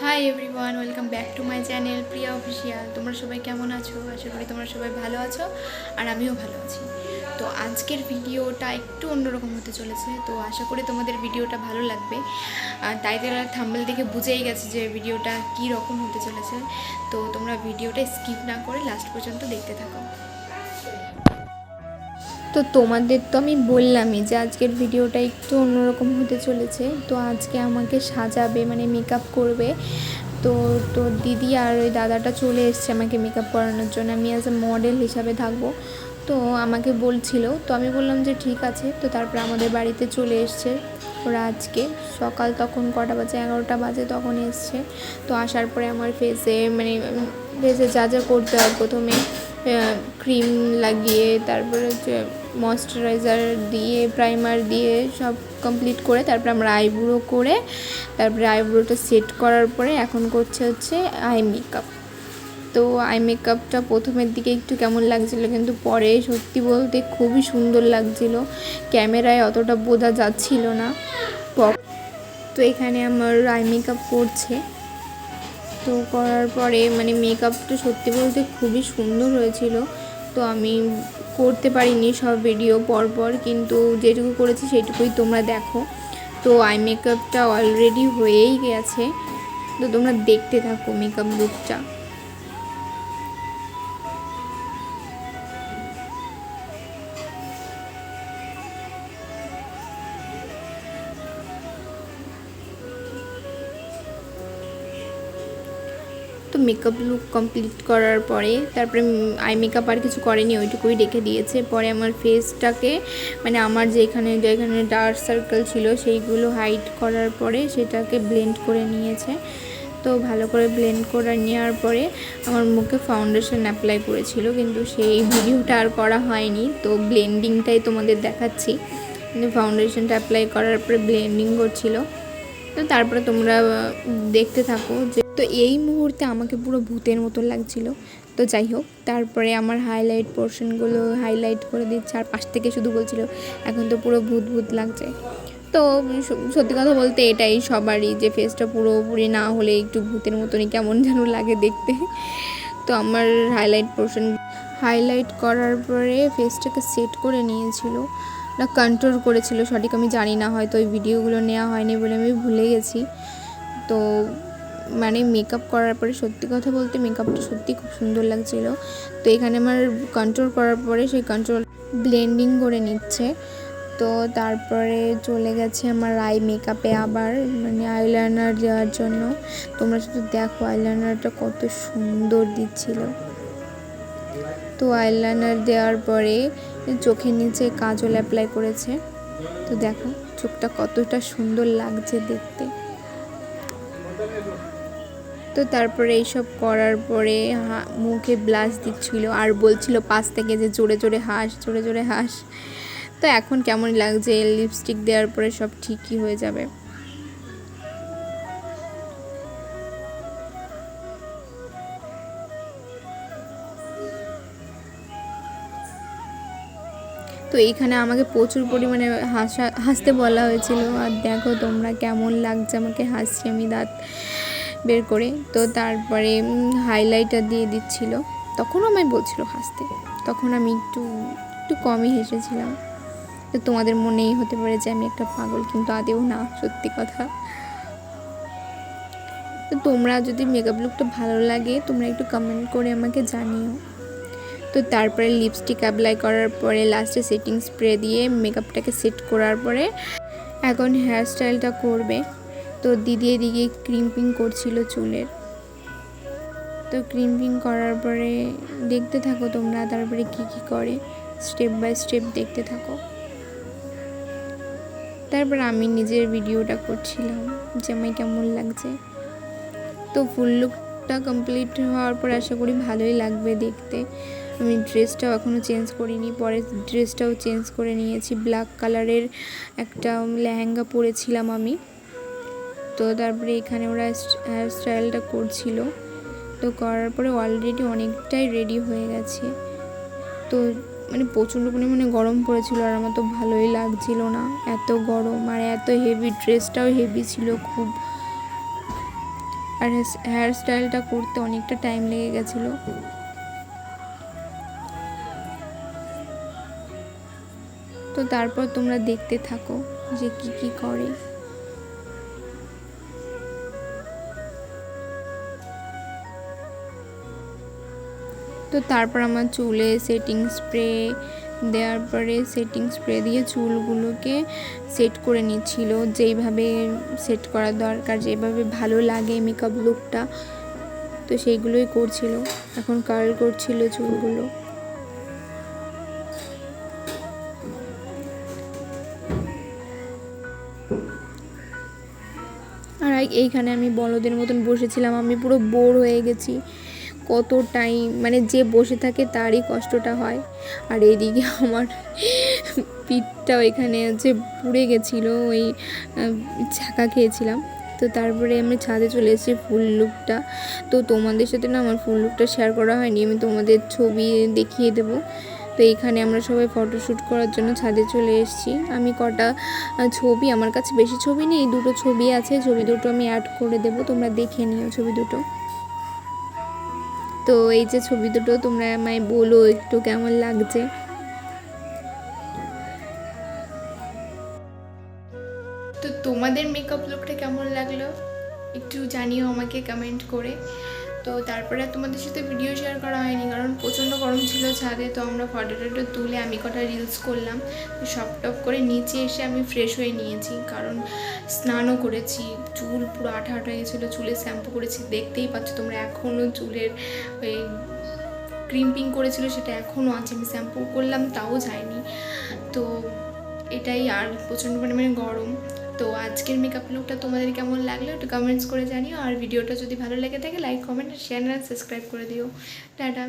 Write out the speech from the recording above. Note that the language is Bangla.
Hi everyone, welcome back to my channel Priya official. তোমরা সবাই কেমন আছো? আশা করি তোমরা সবাই ভালো আছো আর আমিও ভালো আছি। তো আজকের ভিডিওটা একটু অন্যরকম হতে চলেছে, তো আশা করি তোমাদের ভিডিওটা ভালো লাগবে। টাইটেল আর থাম্বনেল দেখে বুঝেই গেছে যে ভিডিওটা কী রকম হতে চলেছে। তো তোমরা ভিডিওটা স্কিপ না করে লাস্ট পর্যন্ত দেখতে থাকো। তো তোমাদের তো আমি বললামই যে আজকের ভিডিওটা একটু অন্যরকম হতে চলেছে। তো আজকে আমাকে সাজাবে, মানে মেকআপ করবে। তো তো দিদি আর ওই দাদাটা চলে এসছে আমাকে মেকআপ করানোর জন্য। আমি অ্যাজ এ মডেল হিসাবে থাকবো, তো আমাকে বলছিল। তো আমি বললাম যে ঠিক আছে। তো তারপরে আমাদের বাড়িতে চলে এসছে ওরা। আজকে সকাল তখন কটা বাজে, 11টা বাজে তখন এসছে। তো আসার পরে আমার ফেসে যা যা করতে হয়, প্রথমে ক্রিম লাগিয়ে, তারপরে হচ্ছে ময়শ্চারাইজার দিয়ে, প্রাইমার দিয়ে সব কমপ্লিট করে তারপরে আমরা আইব্রো করে, তারপরে আইব্রোটা সেট করার পরে এখন করছে হচ্ছে আই মেকআপ। তো আই মেকআপটা প্রথমের দিকে একটু কেমন লাগছিলো, কিন্তু পরে সত্যি বলতে খুবই সুন্দর লাগছিলো। ক্যামেরায় অতটা বোঝা যাচ্ছিল না। তো এখানে আমার আই মেকআপ করছে। তো করার পরে মেকআপটা সত্যি বলতে খুবই সুন্দর হয়েছিল। তো আমি করতে পারিনি সব ভিডিও পরপর, কিন্তু যেটুকু করেছি সেটুকুই তোমরা দেখো। তো আই মেকআপটা অলরেডি হয়েই গেছে, তো তোমরা দেখতে থাকো মেকআপ লুকটা। তো মেকআপ লুক কমপ্লিট করার পরে তারপরে আই মেকআপ আর কিছু করেনি, ওইটুকুই রেখে দিয়েছে। পরে আমার ফেসটাকে আমার যেখানে ডার্ক সার্কেল ছিল সেইগুলো হাইড করার পরে সেটাকে ব্লেন্ড করে নিয়েছে। তো ভালো করে ব্লেন্ড করে নেওয়ার পরে আমার মুখে ফাউন্ডেশন অ্যাপ্লাই করেছিল, কিন্তু সেই ভিডিওটা আর করা হয়নি। তো ব্লেন্ডিংটাই তোমাদের দেখাচ্ছি। কিন্তু ফাউন্ডেশনটা অ্যাপ্লাই করার পরে ব্লেন্ডিং করছিল। তো তারপরে তোমরা দেখতে থাকো। তো এই মুহূর্তে আমাকে পুরো ভূতের মতো লাগছিল। তো যাই হোক, তারপরে আমার হাইলাইট পোর্শনগুলো হাইলাইট করে দিচ্ছে, আর পাশ থেকে শুধু বলছিল এখন তো পুরো ভূত ভূত লাগছে। তো সত্যি কথা বলতে এটাই সবারই, যে ফেসটা পুরোপুরি না হলে একটু ভূতের মতনই কেমন যেন লাগে দেখতে। তো আমার হাইলাইট করার পরে ফেসটাকে সেট করে নিয়েছিল না কন্ট্রোল করেছিল, সঠিক আমি জানি না, হয়তো ওই ভিডিওগুলো নেওয়া হয়নি বলে আমি ভুলে গেছি। তো মেকআপ করার পরে সত্যি কথা বলতে মেকআপটা সত্যি খুব সুন্দর লাগছিল। তো এখানে আমার কন্ট্রোল করার পরে সেই কন্ট্রোল ব্লেন্ডিং করে নিচ্ছে। তো তারপরে চলে গেছে আমার আই মেকআপে, আবার আইলাইনার দেওয়ার জন্য। তোমরা শুধু দেখো আইলাইনারটা কত সুন্দর দিচ্ছিল। তো আইলাইনার দেওয়ার পরে চোখের নিচে কাজল অ্যাপ্লাই করেছে। তো দেখো চোখটা কতটা সুন্দর লাগছে দেখতে। তো তারপরে এইসব করার পরে মুখে ব্লাশ দিচ্ছিল আর বলছিল পাশ থেকে যে জোরে জোরে হাস, জোরে জোরে হাস। তো এখন কেমন লাগছে, লিপস্টিক দেওয়ার পরে সব ঠিকই হয়ে যাবে। তো এইখানে আমাকে প্রচুর পরিমাণে হাসতে বলা হয়েছিল। আর দেখো তোমরা কেমন লাগছে আমাকে হাসছি আমি দাঁত বের করে। তো তারপরে হাইলাইটার দিয়ে দিচ্ছিল, তখনও আমায় বলছিল হাসতে, তখন আমি একটু কমই হেসেছিলাম। তো তোমাদের মনেই হতে পারে যে আমি একটা পাগল, কিন্তু আদেও না, সত্যি কথা। তো তোমরা যদি মেকআপ লুকটা ভালো লাগে তোমরা একটু কমেন্ট করে আমাকে জানিও। তো তারপরে লিপস্টিক অ্যাপ্লাই করার পরে লাস্টে সেটিং স্প্রে দিয়ে মেকআপটাকে সেট করার পরে এখন হেয়ার স্টাইলটা করবে। তো দিদি এদিকে ক্রিম্পিং করছিল চুলের। তো ক্রিম্পিং করার পরে দেখতে থাকো তোমরা তারপরে কি করে, স্টেপ বাই স্টেপ দেখতে থাকো। তারপর আমি নিজের ভিডিওটা করছিলাম যে আমায় কেমন লাগছে। তো ফুল লুকটা কমপ্লিট হওয়ার পর আশা করি ভালোই লাগবে দেখতে। আমি ড্রেসটাও এখনও চেঞ্জ করিনি, পরে ড্রেসটাও চেঞ্জ করে নিয়েছি। ব্ল্যাক কালারের একটা লেহেঙ্গা পরেছিলাম আমি। তো তারপরে এখানে ওরা হেয়ার স্টাইলটা করছিল। তো করার পরে অলরেডি অনেকটাই রেডি হয়ে গেছে। তো প্রচণ্ড পরিমাণে গরম পড়েছিল, আর আমার তো ভালোই লাগছিল না, এত গরম আর এত হেভি, ড্রেসটাও হেভি ছিল খুব। আর হেয়ার স্টাইলটা করতে অনেকটা টাইম লেগে গেছিলো। তো তারপর তোমরা দেখতে থাকো যে কি করে। তো তারপর আমার চুলে সেটিং স্প্রে দেওয়ার পরে সেটিং স্প্রে দিয়ে চুলগুলোকে সেট করে নিচ্ছিল, যেইভাবে সেট করা দরকার, যেভাবে ভালো লাগে মেকআপ লুকটা, তো সেইগুলোই করছিল। এখন কার্ল করছিল চুলগুলো। আর এইখানে আমি বলদের মতন বসেছিলাম, আমি পুরো বোর হয়ে গেছি। কত টাইম, মানে যে বসে থাকে তারই কষ্টটা হয়। আর এইদিকে আমার পিঠটা ওইখানে হচ্ছে পুড়ে গেছিলো, ওই ছাকা খেয়েছিলাম। তো তারপরে আমি ছাদে চলে এসেছি ফুল লুকটা। তো তোমাদের সাথে না আমার ফুল লুকটা শেয়ার করা হয়নি, আমি তোমাদের ছবি দেখিয়ে দেবো। তো এইখানে আমরা সবাই ফটোশ্যুট করার জন্য ছাদে চলে এসেছি। আমি কটা ছবি, আমার কাছে বেশি ছবি নেই, 2টো ছবি আছে, ছবি দুটো আমি অ্যাড করে দেবো, তোমরা দেখে নিও ছবি দুটো। তো এই যে ছবি দুটো, তোমরা আমায় বলো একটু কেমন লাগছে। তো তোমাদের মেকআপ লুকটা কেমন লাগলো একটু জানিও আমাকে কমেন্ট করে। তো তারপরে তোমাদের সাথে ভিডিও শেয়ার করা হয়নি, কারণ প্রচণ্ড গরম ছিল ছাদে। তো আমরা ফটো তুলে আমি কটা রিলস করলাম। তো সব টপ করে নিচে এসে আমি ফ্রেশ হয়ে নিয়েছি, কারণ স্নানও করেছি, চুল পুরো আঠা আঠা গেছিলো, চুলে শ্যাম্পু করেছি, দেখতেই পাচ্ছ তোমরা। এখনও চুলের ওই ক্রিম্পিং করেছিল সেটা এখনও আছে, আমি শ্যাম্পু করলাম তাও যায়নি। তো এটাই, আর প্রচণ্ড পরিমাণে গরম। তো আজকের মেকআপ লুকটা তোমাদের কেমন লাগলো একটু কমেন্টস করে জানিও। আর ভিডিওটা যদি ভালো লেগে থাকে লাইক, কমেন্ট, শেয়ার আর সাবস্ক্রাইব করে দিও। টাটা।